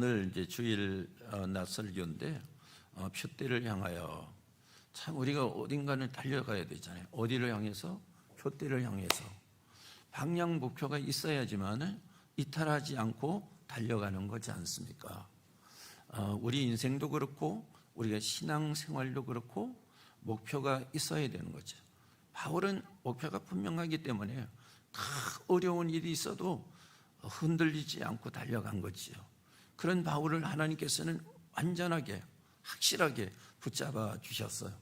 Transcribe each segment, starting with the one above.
오늘 이제 주일 낮 설교인데 표대를 향하여, 참 우리가 어딘가를 달려가야 되잖아요. 어디를 향해서? 표대를 향해서. 방향 목표가 있어야지만 이탈하지 않고 달려가는 거지 않습니까? 우리 인생도 그렇고 우리가 신앙생활도 그렇고 목표가 있어야 되는 거죠. 바울은 목표가 분명하기 때문에 다 어려운 일이 있어도 흔들리지 않고 달려간 거지요. 그런 바울을 하나님께서는 완전하게 확실하게 붙잡아 주셨어요.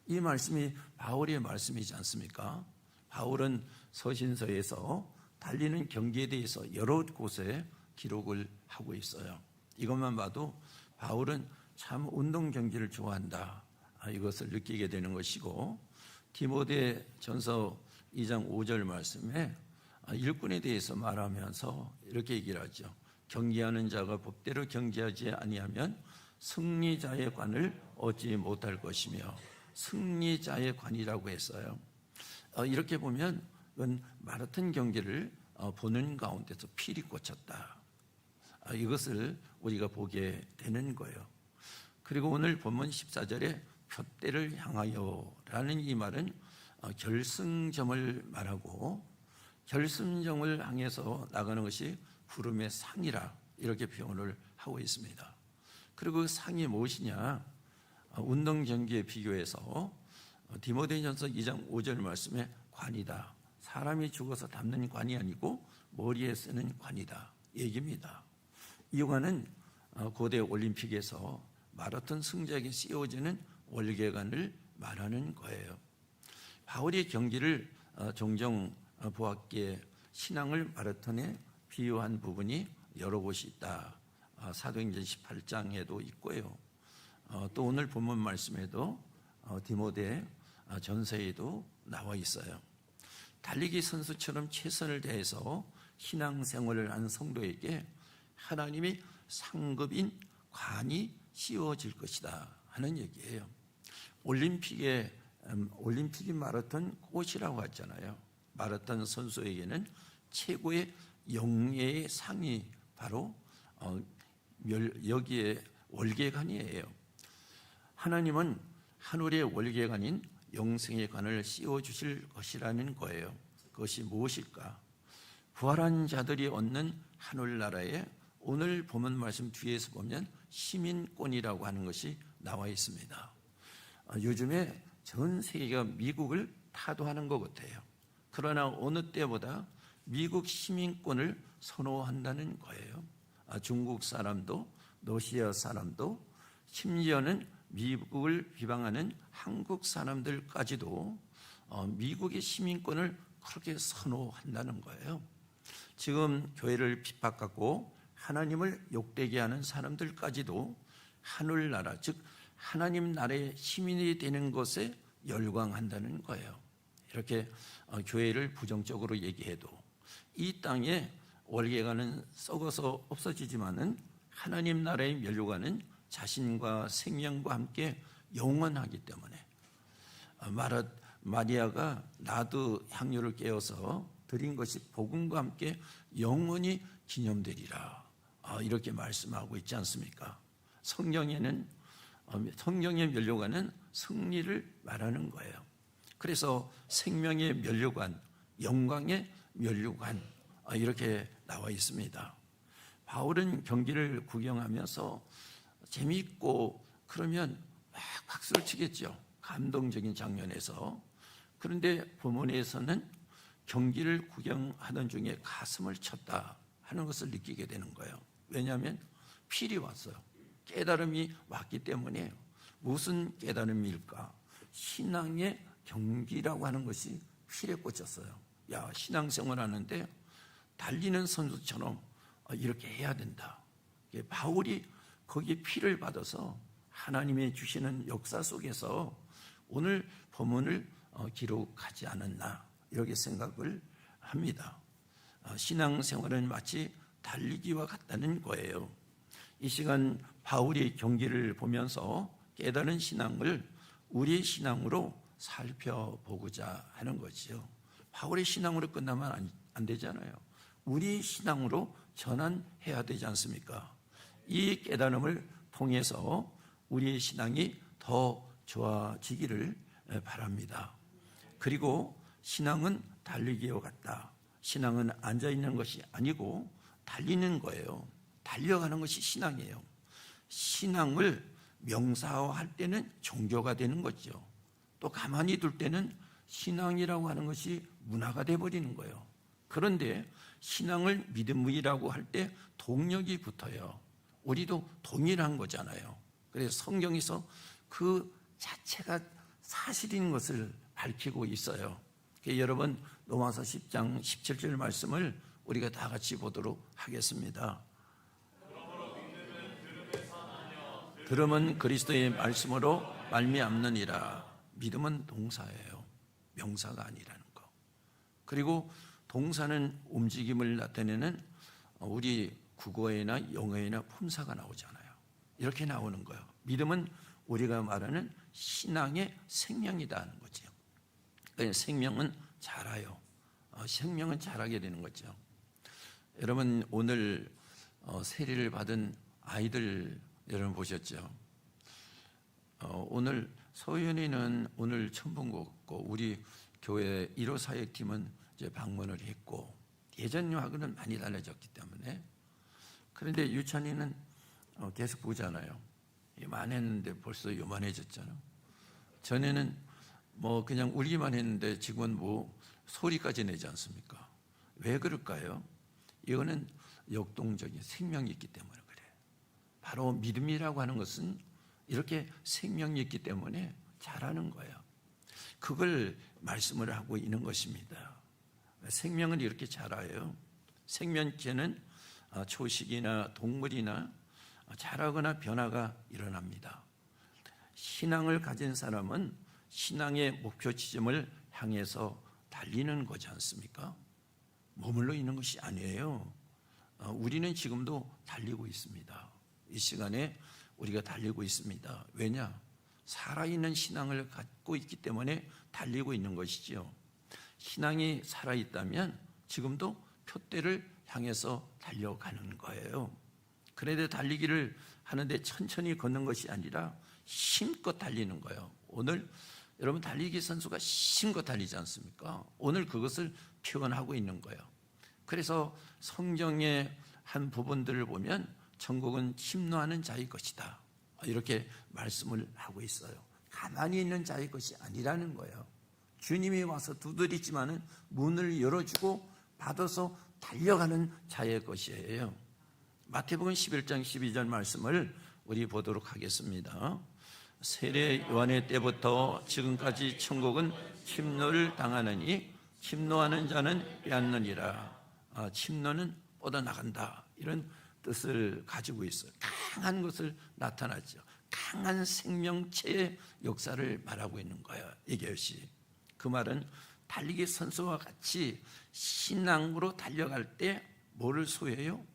이 말씀이 바울의 말씀이지 않습니까? 바울은 서신서에서 달리는 경기에 대해서 여러 곳에 기록을 하고 있어요. 이것만 봐도 바울은 참 운동 경기를 좋아한다, 이것을 느끼게 되는 것이고, 디모데전서 2장 5절 말씀에 일꾼에 대해서 말하면서 이렇게 얘기를 하죠. 경기하는 자가 법대로 경기하지 아니하면 승리자의 관을 얻지 못할 것이며, 승리자의 관이라고 했어요. 이렇게 보면 마라톤 경기를 보는 가운데서 필이 꽂혔다, 이것을 우리가 보게 되는 거예요. 그리고 오늘 본문 14절에 표대를 향하여 라는 이 말은 결승점을 말하고, 결승점을 향해서 나가는 것이 부름의 상이라 이렇게 표현을 하고 있습니다. 그리고 그 상이 무엇이냐? 운동 경기에 비교해서 디모데전서 2장 5절 말씀에 관이다, 사람이 죽어서 담는 관이 아니고 머리에 쓰는 관이다 얘기입니다. 이 관은 고대 올림픽에서 마라톤 승자에게 씌워지는 월계관을 말하는 거예요. 바울의 경기를 종종 보았기에 신앙을 마라톤에 비유한 부분이 여러 곳이 있다. 사도행전 18장에도 있고요. 또 오늘 본문 말씀에도 디모데 전서에도 나와 있어요. 달리기 선수처럼 최선을 다해서 신앙생활을 하는 성도에게 하나님이 상급인 관이 씌워질 것이다 하는 얘기예요. 올림픽이 마라톤 꽃이라고 하잖아요. 마라톤 선수에게는 최고의 영예의 상이 바로 여기에 월계관이에요. 하나님은 하늘의 월계관인 영생의 관을 씌워주실 것이라는 거예요. 그것이 무엇일까? 부활한 자들이 얻는 하늘나라에 오늘 본문 말씀 뒤에서 보면 시민권이라고 하는 것이 나와 있습니다. 요즘에 전 세계가 미국을 타도하는 것 같아요. 그러나 어느 때보다 미국 시민권을 선호한다는 거예요. 중국 사람도 러시아 사람도 심지어는 미국을 비방하는 한국 사람들까지도 미국의 시민권을 그렇게 선호한다는 거예요. 지금 교회를 핍박하고 하나님을 욕되게 하는 사람들까지도 하늘나라, 즉 하나님 나라의 시민이 되는 것에 열광한다는 거예요. 이렇게 교회를 부정적으로 얘기해도 이 땅에 월계관은 썩어서 없어지지만은 하나님 나라의 면류관은 자신과 생명과 함께 영원하기 때문에 마리아가 나드 향유를 깨어서 드린 것이 복음과 함께 영원히 기념되리라, 이렇게 말씀하고 있지 않습니까? 성경의 면류관은 승리를 말하는 거예요. 그래서 생명의 면류관, 영광의 면류관, 이렇게 나와 있습니다. 바울은 경기를 구경하면서 재미있고 그러면 막 박수를 치겠죠. 감동적인 장면에서. 그런데 본문에서는 경기를 구경하던 중에 가슴을 쳤다 하는 것을 느끼게 되는 거예요. 왜냐하면 필이 왔어요. 깨달음이 왔기 때문에. 무슨 깨달음일까? 신앙의 경기라고 하는 것이 필에 꽂혔어요. 야, 신앙생활 하는데 달리는 선수처럼 이렇게 해야 된다. 바울이 거기에 피를 받아서 하나님의 주시는 역사 속에서 오늘 본문을 기록하지 않았나, 이렇게 생각을 합니다. 신앙생활은 마치 달리기와 같다는 거예요. 이 시간 바울이 경기를 보면서 깨달은 신앙을 우리의 신앙으로 살펴보고자 하는 거지요. 바울의 신앙으로 끝나면 안 되잖아요. 우리의 신앙으로 전환해야 되지 않습니까? 이 깨달음을 통해서 우리의 신앙이 더 좋아지기를 바랍니다. 그리고 신앙은 달리기와 같다. 신앙은 앉아있는 것이 아니고 달리는 거예요. 달려가는 것이 신앙이에요. 신앙을 명사화할 때는 종교가 되는 거죠. 또 가만히 둘 때는 신앙이라고 하는 것이 문화가 돼버리는 거예요. 그런데 신앙을 믿음이라고 할 때 동력이 붙어요. 우리도 동일한 거잖아요. 그래서 성경에서 그 자체가 사실인 것을 밝히고 있어요. 여러분 로마서 10장 17절 말씀을 우리가 다 같이 보도록 하겠습니다. 들음은 그리스도의 말씀으로 말미암느니라. 믿음은 동사예요. 명사가 아니라는 거. 그리고 동사는 움직임을 나타내는 우리 국어에나 영어에나 품사가 나오잖아요. 이렇게 나오는 거예요. 믿음은 우리가 말하는 신앙의 생명이다 하는 거죠. 생명은 자라요. 생명은 자라게 되는 거죠. 여러분 오늘 세례를 받은 아이들 여러분 보셨죠? 오늘 소연이는 오늘 처음 본 것 같고 우리 교회 1호 사역팀은 이제 방문을 했고 예전하고는 많이 달라졌기 때문에. 그런데 유찬이는 계속 보잖아요. 요만했는데 벌써 요만해졌잖아. 전에는 뭐 그냥 울기만 했는데 지금은 뭐 소리까지 내지 않습니까? 왜 그럴까요? 이거는 역동적인 생명이 있기 때문에 그래. 바로 믿음이라고 하는 것은 이렇게 생명이 있기 때문에 자라는 거예요. 그걸 말씀을 하고 있는 것입니다. 생명은 이렇게 자라요. 생명체는 초식이나 동물이나 자라거나 변화가 일어납니다. 신앙을 가진 사람은 신앙의 목표 지점을 향해서 달리는 거지 않습니까? 머물러 있는 것이 아니에요. 우리는 지금도 달리고 있습니다. 이 시간에 우리가 달리고 있습니다. 왜냐? 살아있는 신앙을 갖고 있기 때문에 달리고 있는 것이지요. 신앙이 살아있다면 지금도 표대를 향해서 달려가는 거예요. 그런데 달리기를 하는데 천천히 걷는 것이 아니라 힘껏 달리는 거예요. 오늘 여러분 달리기 선수가 힘껏 달리지 않습니까? 오늘 그것을 표현하고 있는 거예요. 그래서 성경의 한 부분들을 보면 천국은 침노하는 자의 것이다. 이렇게 말씀을 하고 있어요. 가만히 있는 자의 것이 아니라는 거예요. 주님이 와서 두드리지만은 문을 열어주고 받아서 달려가는 자의 것이에요. 마태복음 11장 12절 말씀을 우리 보도록 하겠습니다. 세례 요한의 때부터 지금까지 천국은 침노를 당하느니 침노하는 자는 빼앗느니라. 침노는 뻗어나간다. 이런 뜻을 가지고 있어요. 강한 것을 나타나죠. 강한 생명체의 역사를 말하고 있는 거예요. 이것이. 그 말은 달리기 선수와 같이 신앙으로 달려갈 때 뭐를 소유해요?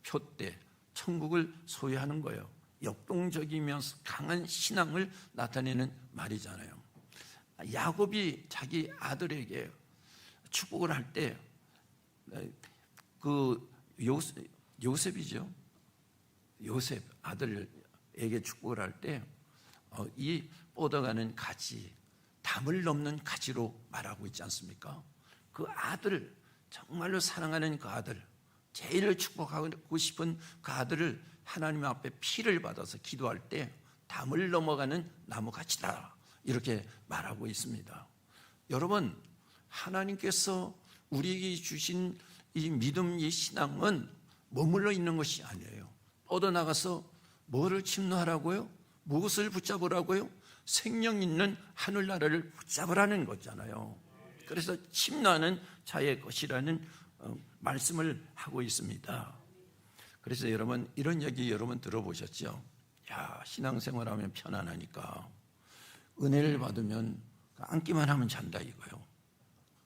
표대, 천국을 소유하는 거예요. 역동적이면서 강한 신앙을 나타내는 말이잖아요. 야곱이 자기 아들에게 축복을 할 때 그 요셉이죠. 요셉 아들에게 축복을 할 때 이 뻗어가는 가지, 담을 넘는 가지로 말하고 있지 않습니까? 그 아들, 정말로 사랑하는 그 아들, 제일 축복하고 싶은 그 아들을 하나님 앞에 피를 받아서 기도할 때 담을 넘어가는 나무가지다. 이렇게 말하고 있습니다. 여러분, 하나님께서 우리에게 주신 이 믿음, 이 신앙은 머물러 있는 것이 아니에요. 뻗어나가서 뭐를 침노하라고요? 무엇을 붙잡으라고요? 생명 있는 하늘나라를 붙잡으라는 거잖아요. 그래서 침노하는 자의 것이라는 말씀을 하고 있습니다. 그래서 여러분 이런 얘기 여러분 들어보셨죠? 야, 신앙생활하면 편안하니까 은혜를 받으면 앉기만 하면 잔다 이거요.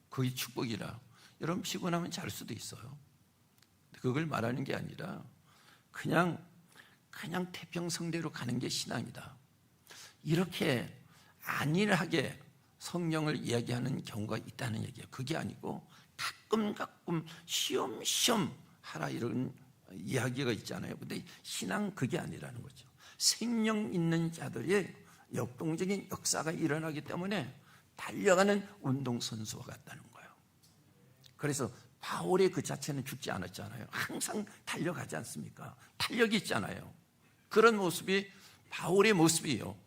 그게 축복이라. 여러분 피곤하면 잘 수도 있어요. 그걸 말하는 게 아니라 그냥 태평성대로 가는 게 신앙이다. 이렇게 안일하게 성경을 이야기하는 경우가 있다는 얘기예요. 그게 아니고 가끔 쉬엄쉬엄 하라 이런 이야기가 있잖아요. 근데 신앙 그게 아니라는 거죠. 생명 있는 자들의 역동적인 역사가 일어나기 때문에 달려가는 운동선수와 같다는 거예요. 그래서 바울의 그 자체는 죽지 않았잖아요. 항상 달려가지 않습니까? 탄력이 있잖아요. 그런 모습이 바울의 모습이에요.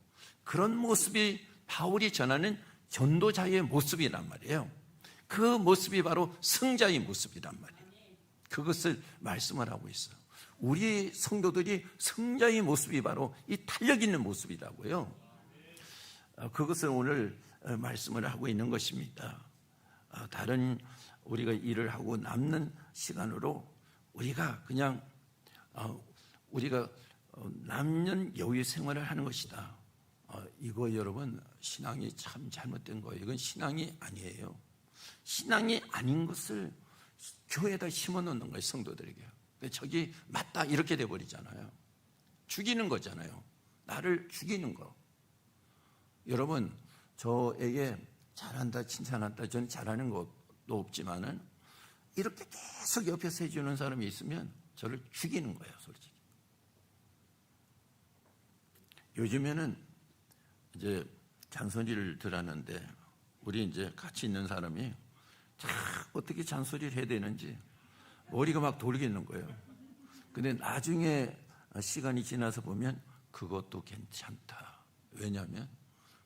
그런 모습이 바울이 전하는 전도자의 모습이란 말이에요. 그 모습이 바로 승자의 모습이란 말이에요. 그것을 말씀을 하고 있어요. 우리 성도들이 승자의 모습이 바로 이 탄력 있는 모습이라고요. 그것을 오늘 말씀을 하고 있는 것입니다. 다른 우리가 일을 하고 남는 시간으로 우리가 그냥 우리가 남는 여유 생활을 하는 것이다. 이거 여러분 신앙이 참 잘못된 거예요. 이건 신앙이 아니에요. 신앙이 아닌 것을 교회에다 심어놓는 거예요, 성도들에게. 근데 저기 맞다 이렇게 돼버리잖아요. 죽이는 거잖아요. 나를 죽이는 거. 여러분 저에게 잘한다 칭찬한다 저는 잘하는 것도 없지만은 이렇게 계속 옆에서 해주는 사람이 있으면 저를 죽이는 거예요, 솔직히. 요즘에는 이제 잔소리를 들었는데 우리 이제 같이 있는 사람이 참 어떻게 잔소리를 해야 되는지 머리가 막 돌겠는 거예요. 근데 나중에 시간이 지나서 보면 그것도 괜찮다. 왜냐하면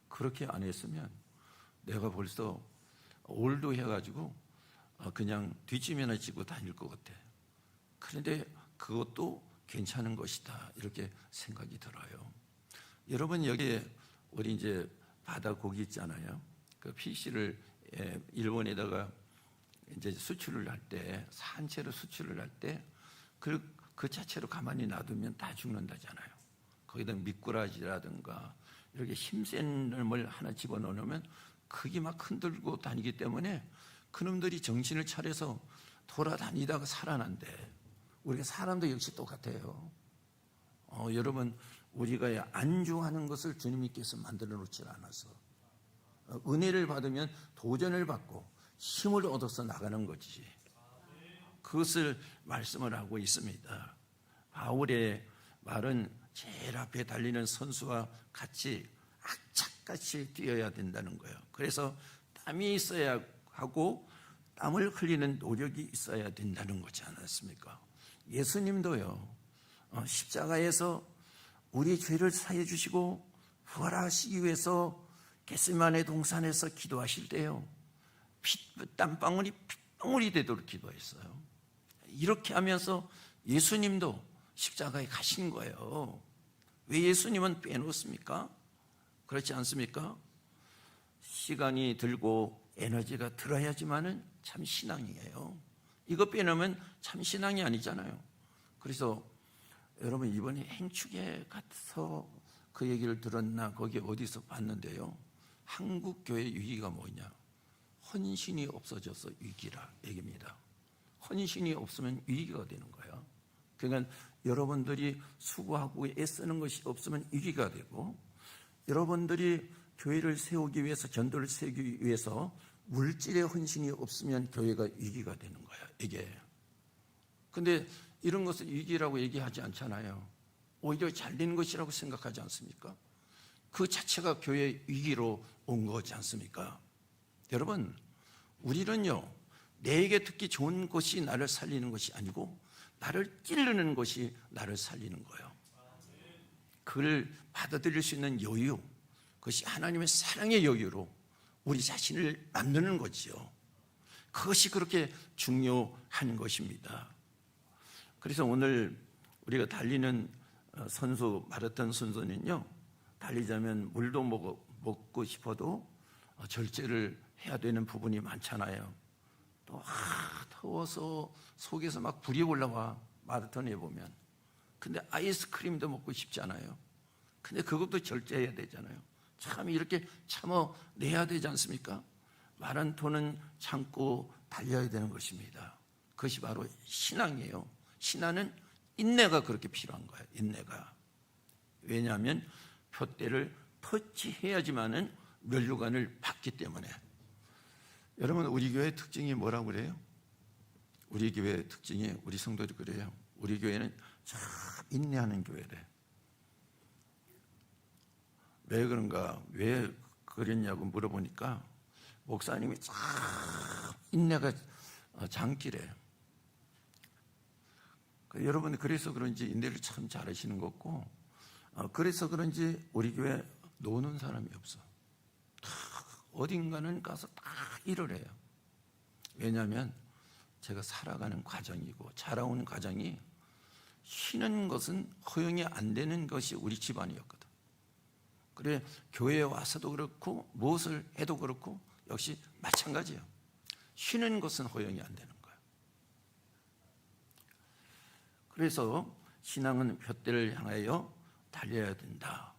그렇게 안 했으면 내가 벌써 올드해가지고 그냥 뒷짐이나 지고 다닐 것 같아. 그런데 그것도 괜찮은 것이다. 이렇게 생각이 들어요. 여러분 여기에 우리 이제 바다 고기 있잖아요. 그 피시를 일본에다가 이제 수출을 할 때 산채로 수출을 할 때 그 자체로 가만히 놔두면 다 죽는다잖아요. 거기다 미꾸라지라든가 이렇게 힘센 놈을 하나 집어넣으면 그게 막 흔들고 다니기 때문에 그놈들이 정신을 차려서 돌아다니다가 살아난대. 우리가 사람도 역시 똑같아요. 여러분 우리가 안주하는 것을 주님께서 만들어 놓지 않아서 은혜를 받으면 도전을 받고 힘을 얻어서 나가는 거지. 그것을 말씀을 하고 있습니다. 바울의 말은 제일 앞에 달리는 선수와 같이 악착같이 뛰어야 된다는 거예요. 그래서 땀이 있어야 하고 땀을 흘리는 노력이 있어야 된다는 거지 않았습니까? 예수님도요 십자가에서 우리 죄를 사해 주시고 부활하시기 위해서 겟세마네 동산에서 기도하실 때요 땀방울이 핏방울이 되도록 기도했어요. 이렇게 하면서 예수님도 십자가에 가신 거예요. 왜 예수님은 빼놓습니까? 그렇지 않습니까? 시간이 들고 에너지가 들어야지만은 참 신앙이에요. 이거 빼놓으면 참 신앙이 아니잖아요. 그래서 여러분 이번에 행축에 가서 그 얘기를 들었나 거기 어디서 봤는데요. 한국 교회 위기가 뭐냐? 헌신이 없어져서 위기라 얘기입니다. 헌신이 없으면 위기가 되는 거예요. 그러니까 여러분들이 수고하고 애쓰는 것이 없으면 위기가 되고 여러분들이 교회를 세우기 위해서 전도를 세우기 위해서 물질의 헌신이 없으면 교회가 위기가 되는 거예요. 이게. 근데 이런 것을 위기라고 얘기하지 않잖아요. 오히려 잘 되는 것이라고 생각하지 않습니까? 그 자체가 교회의 위기로 온 거지 않습니까? 여러분 우리는요 내게 듣기 좋은 것이 나를 살리는 것이 아니고 나를 찌르는 것이 나를 살리는 거예요. 그걸 받아들일 수 있는 여유, 그것이 하나님의 사랑의 여유로 우리 자신을 만드는 거지요. 그것이 그렇게 중요한 것입니다. 그래서 오늘 우리가 달리는 선수 마라톤 선수는요 달리자면 물도 먹고 싶어도 절제를 해야 되는 부분이 많잖아요. 또 더워서 속에서 막 불이 올라와 마라톤에 보면. 근데 아이스크림도 먹고 싶잖아요. 근데 그것도 절제해야 되잖아요. 참 이렇게 참아내야 되지 않습니까? 마라톤은 참고 달려야 되는 것입니다. 그것이 바로 신앙이에요. 신앙은 인내가 그렇게 필요한 거예요. 인내가. 왜냐하면 표대를 터치해야지만은 면류관을 받기 때문에. 여러분 우리 교회의 특징이 뭐라고 그래요? 우리 교회의 특징이 우리 성도들이 그래요. 우리 교회는 참 인내하는 교회래. 왜 그런가, 왜 그랬냐고 물어보니까 목사님이 참 인내가 장기래. 여러분, 그래서 그런지 인내를 참 잘하시는 것 같고, 그래서 그런지 우리 교회 노는 사람이 없어. 다 어딘가는 가서 다 일을 해요. 왜냐하면 제가 살아가는 과정이고 자라오는 과정이 쉬는 것은 허용이 안 되는 것이 우리 집안이었거든. 그래, 교회에 와서도 그렇고 무엇을 해도 그렇고 역시 마찬가지예요. 쉬는 것은 허용이 안 되는 거예요. 그래서 신앙은 둯대를 향하여 달려야 된다.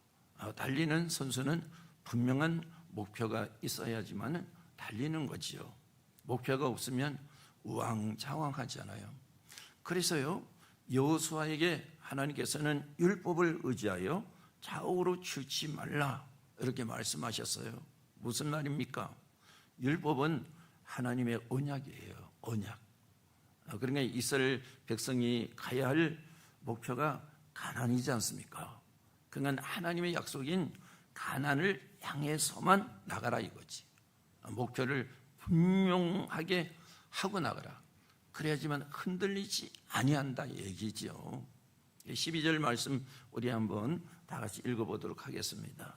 달리는 선수는 분명한 목표가 있어야지만 달리는 거지요. 목표가 없으면 우왕좌왕하잖아요. 그래서요, 여호수아에게 하나님께서는 율법을 의지하여 좌우로 치우치 말라 이렇게 말씀하셨어요. 무슨 말입니까? 율법은 하나님의 언약이에요. 언약. 그러니까 이스라엘 백성이 가야 할 목표가 가나안이지 않습니까? 그러니까 하나님의 약속인 가나안을 향해서만 나가라 이거지. 목표를 분명하게 하고 나가라. 그래야지만 흔들리지 아니한다 얘기지요. 12절 말씀 우리 한번 다 같이 읽어보도록 하겠습니다.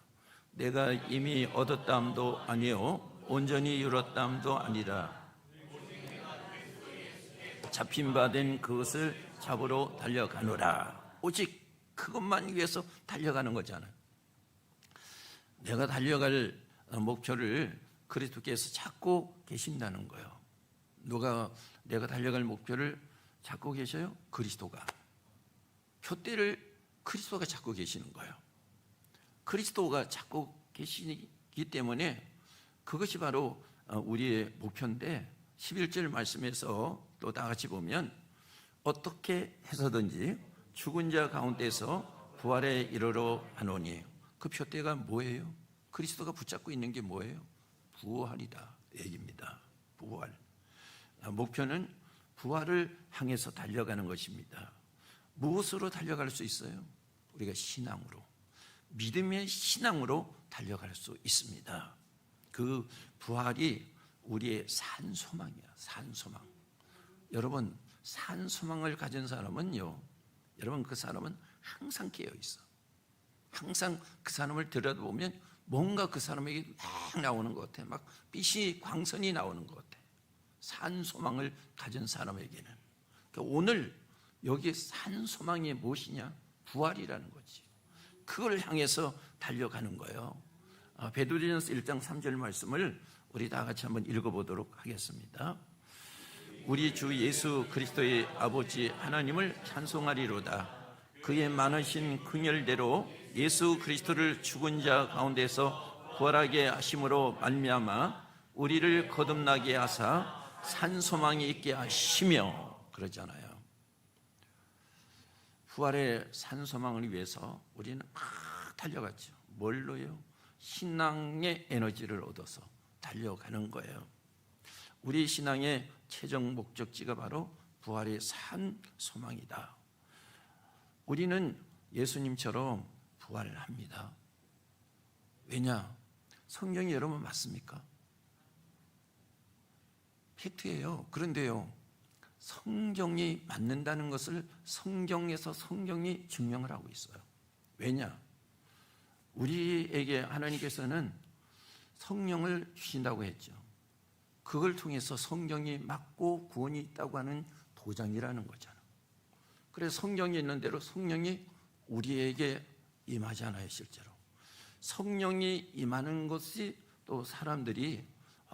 내가 이미 얻었담도 아니요 온전히 이뤘담도 아니라 잡힌 바 된 그것을 잡으러 달려가노라. 오직 그것만 위해서 달려가는 거잖아요. 내가 달려갈 목표를 그리스도께서 찾고 계신다는 거예요. 누가 내가 달려갈 목표를 찾고 계셔요? 그리스도가. 푯대를 그리스도가 찾고 계시는 거예요. 그리스도가 찾고 계시기 때문에 그것이 바로 우리의 목표인데 11절 말씀에서 또 다 같이 보면 어떻게 해서든지 죽은 자 가운데서 부활에 이르러 하노니 그 푯대가 뭐예요? 그리스도가 붙잡고 있는 게 뭐예요? 부활이다 얘기입니다. 부활. 목표는 부활을 향해서 달려가는 것입니다. 무엇으로 달려갈 수 있어요? 우리가 신앙으로, 믿음의 신앙으로 달려갈 수 있습니다. 그 부활이 우리의 산소망이야. 산소망. 여러분, 산소망을 가진 사람은요, 여러분 그 사람은 항상 깨어 있어. 항상 그 사람을 들여다보면 뭔가 그 사람에게 막 나오는 것 같아. 막 빛이 광선이 나오는 것 같아. 산소망을 가진 사람에게는. 그러니까 오늘 여기 산소망이 무엇이냐? 부활이라는 거지. 그걸 향해서 달려가는 거예요. 베드로전서 1장 3절 말씀을 우리 다 같이 한번 읽어보도록 하겠습니다. 우리 주 예수 그리스도의 아버지 하나님을 찬송하리로다. 그의 많으신 긍휼대로 예수 그리스도를 죽은 자 가운데서 부활하게 하심으로 말미암아 우리를 거듭나게 하사 산소망이 있게 하시며 그러잖아요. 부활의 산소망을 위해서 우리는 막 달려갔죠. 뭘로요? 신앙의 에너지를 얻어서 달려가는 거예요. 우리 신앙의 최종 목적지가 바로 부활의 산소망이다. 우리는 예수님처럼 부활을 합니다. 왜냐? 성경이 여러분 맞습니까? 팩트예요. 그런데요, 성경이 맞는다는 것을 성경에서 성경이 증명을 하고 있어요. 왜냐? 우리에게 하나님께서는 성령을 주신다고 했죠. 그걸 통해서 성경이 맞고 구원이 있다고 하는 도장이라는 거잖아. 그래서 성경이 있는 대로 성령이 우리에게 임하잖아요. 실제로 성령이 임하는 것이 또 사람들이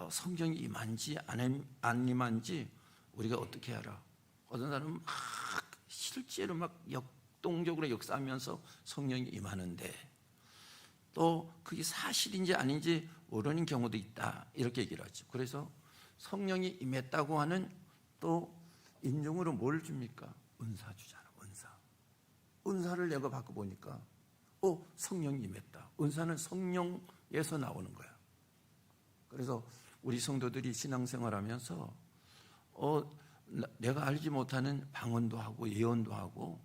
성경이 임한지 안 임한지 우리가 어떻게 알아? 어떤 사람은 막 실제로 막 역동적으로 역사하면서 성령이 임하는데 또 그게 사실인지 아닌지 모르는 경우도 있다 이렇게 얘기를 하죠. 그래서 성령이 임했다고 하는 또 인정으로 뭘 줍니까? 은사 주잖아. 은사를 내가 받고 보니까 성령이 임했다. 은사는 성령에서 나오는 거야. 그래서 우리 성도들이 신앙생활하면서 내가 알지 못하는 방언도 하고 예언도 하고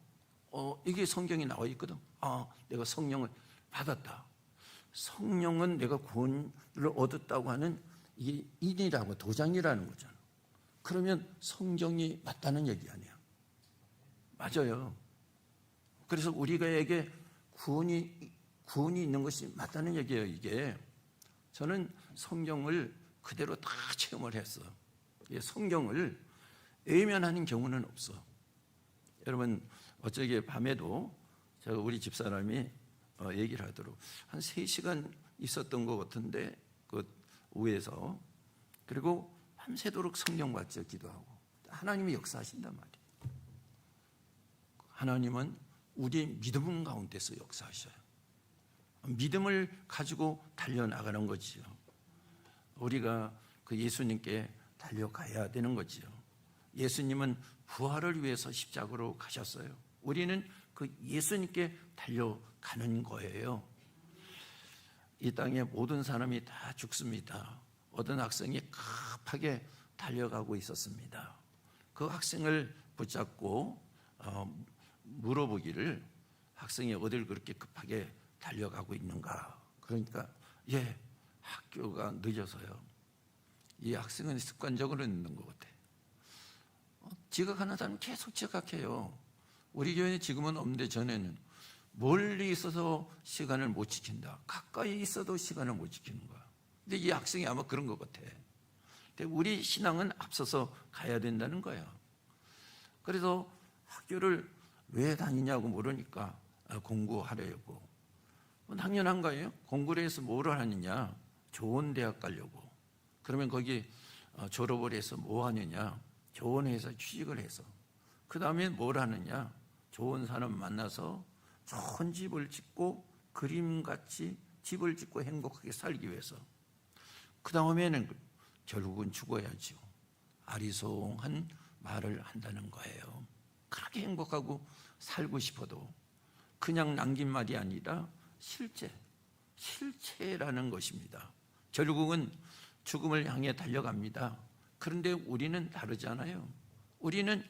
이게 성경에 나와 있거든. 내가 성령을 받았다. 성령은 내가 구원을 얻었다고 하는 이게 인이라고 도장이라는 거잖아. 그러면 성경이 맞다는 얘기 아니야. 맞아요. 그래서 우리가에게 구원이 있는 것이 맞다는 얘기예요. 이게 저는 성경을 그대로 다 체험을 했어. 성경을 외면하는 경우는 없어. 여러분 어저께 밤에도 제가 우리 집사람이 얘기를 하도록 한 3시간 있었던 것 같은데 그 우에서 그리고 밤새도록 성경 받죠. 기도하고 하나님이 역사하신단 말이에요. 하나님은 우리 믿음 가운데서 역사하셔요. 믿음을 가지고 달려나가는 거지요. 우리가 그 예수님께 달려가야 되는 거지요. 예수님은 부활을 위해서 십자가로 가셨어요. 우리는 그 예수님께 달려가는 거예요. 이 땅에 모든 사람이 다 죽습니다. 어떤 학생이 급하게 달려가고 있었습니다. 그 학생을 붙잡고 물어보기를 학생이 어딜 그렇게 급하게 달려가고 있는가? 그러니까 학교가 늦어서요. 이 학생은 습관적으로 늦는 것 같아. 지각하는 사람은 계속 지각해요. 우리 교회는 지금은 없는데 전에는 멀리 있어서 시간을 못 지킨다. 가까이 있어도 시간을 못 지키는 거야. 근데 이 학생이 아마 그런 것 같아. 근데 우리 신앙은 앞서서 가야 된다는 거야. 그래서 학교를 왜 다니냐고 물으니까 공부하려고. 당연한 거예요. 공부를 해서 뭐를 하느냐? 좋은 대학 가려고. 그러면 거기 졸업을 해서 뭐 하느냐? 좋은 회사 취직을 해서. 그 다음에 뭘 하느냐? 좋은 사람 만나서 좋은 집을 짓고 그림같이 집을 짓고 행복하게 살기 위해서. 그 다음에는 결국은 죽어야죠. 아리송한 말을 한다는 거예요. 그렇게 행복하고 살고 싶어도 그냥 남긴 말이 아니라 실체라는 것입니다. 결국은 죽음을 향해 달려갑니다. 그런데 우리는 다르잖아요. 우리는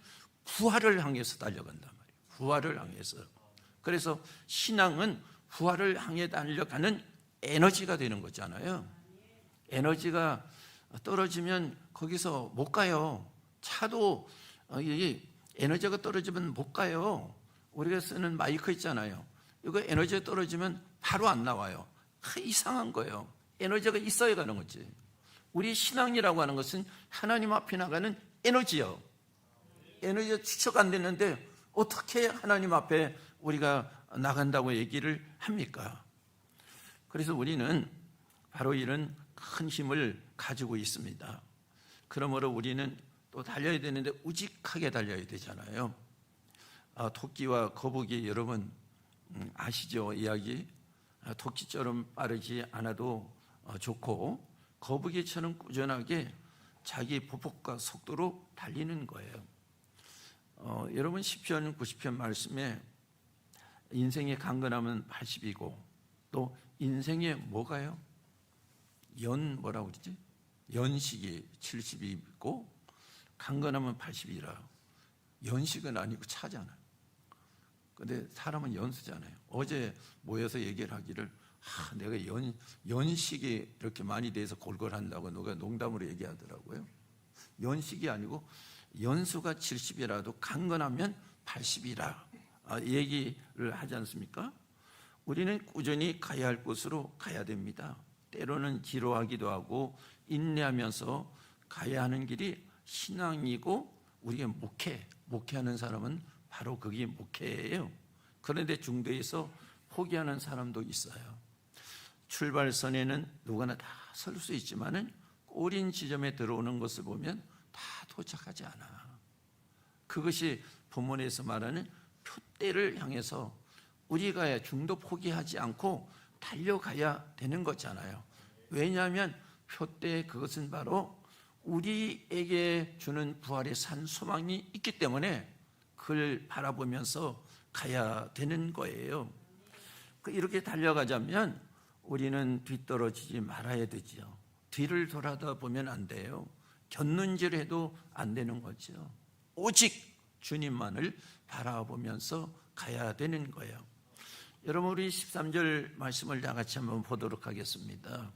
부활을 향해서 달려간단 말이에요. 부활을 향해서. 그래서 신앙은 부활을 향해 달려가는 에너지가 되는 거잖아요. 에너지가 떨어지면 거기서 못 가요. 차도 에너지가 떨어지면 못 가요. 우리가 쓰는 마이크 있잖아요. 이거 에너지가 떨어지면 바로 안 나와요. 이상한 거예요. 에너지가 있어야 가는 거지. 우리 신앙이라고 하는 것은 하나님 앞에 나가는 에너지요. 에너지가 추적 안 됐는데 어떻게 하나님 앞에 우리가 나간다고 얘기를 합니까? 그래서 우리는 바로 이런 큰 힘을 가지고 있습니다. 그러므로 우리는 또 달려야 되는데 우직하게 달려야 되잖아요. 토끼와 거북이 여러분 아시죠? 이야기. 토끼처럼 빠르지 않아도 좋고 거북이처럼 꾸준하게 자기 보폭과 속도로 달리는 거예요. 여러분 시편 90편 말씀에 인생의 강건함은 80이고 또 인생의 뭐가요? 뭐라고 그러지? 연식이 70이 있고 강건함은 80이라. 연식은 아니고 차잖아요. 근데 사람은 연수잖아요. 어제 모여서 얘기를 하기를 내가 연식이 이렇게 많이 돼서 골골한다고 누가 농담으로 얘기하더라고요. 연식이 아니고 연수가 70이라도 강건하면 80이라 얘기를 하지 않습니까? 우리는 꾸준히 가야 할 곳으로 가야 됩니다. 때로는 지루하기도 하고 인내하면서 가야 하는 길이 신앙이고 우리가 목회하는 사람은 바로 그게 목회예요. 그런데 중도에서 포기하는 사람도 있어요. 출발선에는 누구나 다 설 수 있지만은 꼬린 지점에 들어오는 것을 보면 다 도착하지 않아. 그것이 본문에서 말하는 표대를 향해서 우리가 중도 포기하지 않고 달려가야 되는 거잖아요. 왜냐하면 표대 그것은 바로 우리에게 주는 부활의 산 소망이 있기 때문에 그걸 바라보면서 가야 되는 거예요. 이렇게 달려가자면 우리는 뒤떨어지지 말아야 되죠. 뒤를 돌아다 보면 안 돼요. 곁눈질 해도 안 되는 거죠. 오직 주님만을 바라보면서 가야 되는 거예요. 여러분, 우리 13절 말씀을 다 같이 한번 보도록 하겠습니다.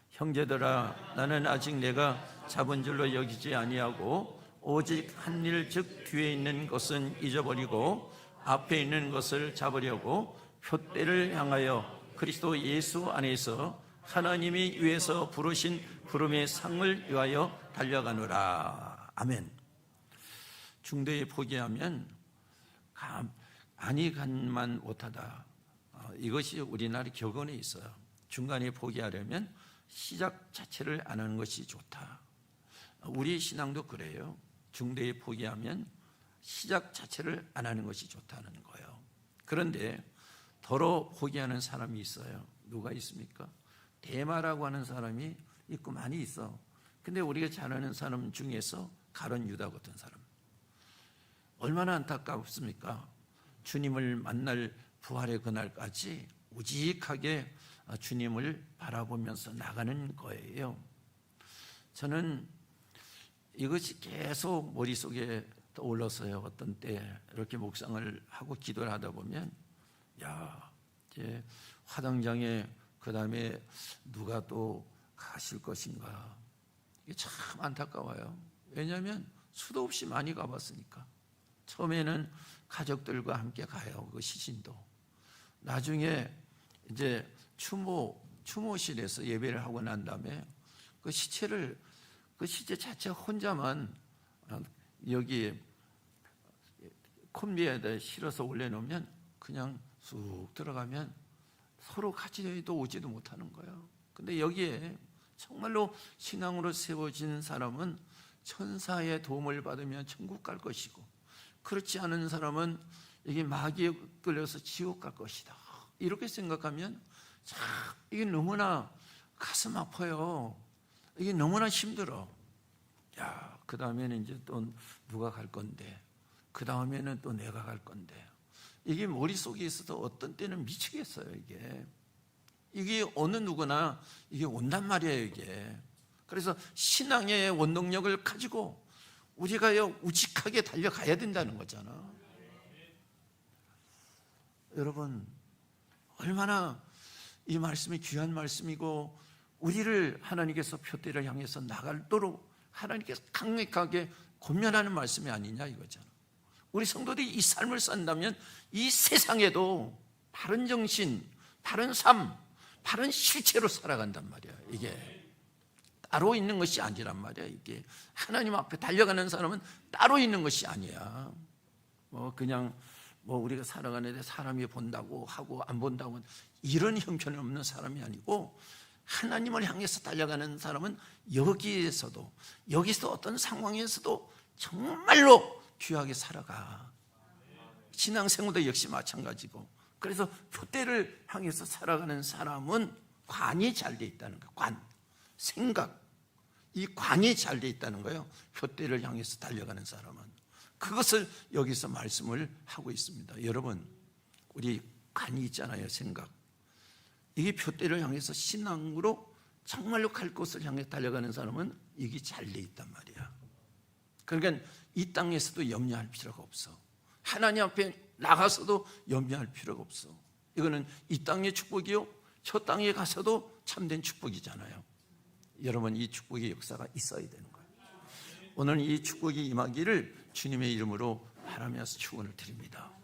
형제들아, 나는 아직 내가 잡은 줄로 여기지 아니하고 오직 한 일, 즉 뒤에 있는 것은 잊어버리고 앞에 있는 것을 잡으려고 표대를 향하여 그리스도 예수 안에서 하나님이 위에서 부르신 부름의 상을 위하여 달려가노라. 아멘. 중도에 포기하면 아니 간만 못하다. 이것이 우리나라 격언에 있어요. 중간에 포기하려면 시작 자체를 안 하는 것이 좋다. 우리 신앙도 그래요. 중도에 포기하면 시작 자체를 안 하는 것이 좋다는 거예요. 그런데 더러 포기하는 사람이 있어요. 누가 있습니까? 데마라고 하는 사람이 있고 많이 있어. 근데 우리가 잘 아는 사람 중에서 가룟 유다 같은 사람, 얼마나 안타깝습니까? 주님을 만날 부활의 그날까지 우직하게 주님을 바라보면서 나가는 거예요. 저는 이것이 계속 머릿속에 떠올라서요. 어떤 때 이렇게 묵상을 하고 기도를 하다 보면, 야, 이제 화당장에 그 다음에 누가 또 가실 것인가. 이게 참 안타까워요. 왜냐하면 수도 없이 많이 가봤으니까. 처음에는 가족들과 함께 가요. 그 시신도. 나중에 이제 추모실에서 예배를 하고 난 다음에 그 시체 자체 혼자만 여기 콤비에다 실어서 올려놓으면 그냥 쑥 들어가면 서로 같이도 오지도 못하는 거예요. 근데 여기에 정말로 신앙으로 세워진 사람은 천사의 도움을 받으면 천국 갈 것이고, 그렇지 않은 사람은 이게 마귀에 끌려서 지옥 갈 것이다. 이렇게 생각하면 참 이게 너무나 가슴 아파요. 이게 너무나 힘들어. 야, 그 다음에는 이제 또 누가 갈 건데, 그 다음에는 또 내가 갈 건데, 이게 머릿속에 있어도 어떤 때는 미치겠어요. 이게 어느 누구나 이게 온단 말이에요. 이게. 그래서 신앙의 원동력을 가지고 우리가 우직하게 달려가야 된다는 거잖아. 여러분, 얼마나 이 말씀이 귀한 말씀이고 우리를 하나님께서 표대를 향해서 나가도록 하나님께서 강력하게 권면하는 말씀이 아니냐 이거잖아. 우리 성도들이 이 삶을 산다면 이 세상에도 바른 정신, 바른 삶, 바른 실체로 살아간단 말이야. 이게 따로 있는 것이 아니란 말이야. 이게 하나님 앞에 달려가는 사람은 따로 있는 것이 아니야. 그냥 우리가 살아가는데 사람이 본다고 하고 안 본다고 이런 형편이 없는 사람이 아니고, 하나님을 향해서 달려가는 사람은 여기서 어떤 상황에서도 정말로 귀하게 살아가. 신앙생활도 역시 마찬가지고. 그래서 표대를 향해서 살아가는 사람은 관이 잘 돼 있다는 거예요. 생각, 이 관이 잘 돼 있다는 거예요. 표대를 향해서 달려가는 사람은. 그것을 여기서 말씀을 하고 있습니다. 여러분, 우리 관이 있잖아요. 생각. 이게 표대를 향해서 신앙으로 정말로 갈 곳을 향해 달려가는 사람은 이게 잘 돼 있단 말이야. 그러니까 이 땅에서도 염려할 필요가 없어. 하나님 앞에 나가서도 염려할 필요가 없어. 이거는 이 땅의 축복이요, 저 땅에 가서도 참된 축복이잖아요. 여러분, 이 축복의 역사가 있어야 되는 거예요. 오늘 이 축복이 임하기를 주님의 이름으로 바라면서 축원을 드립니다.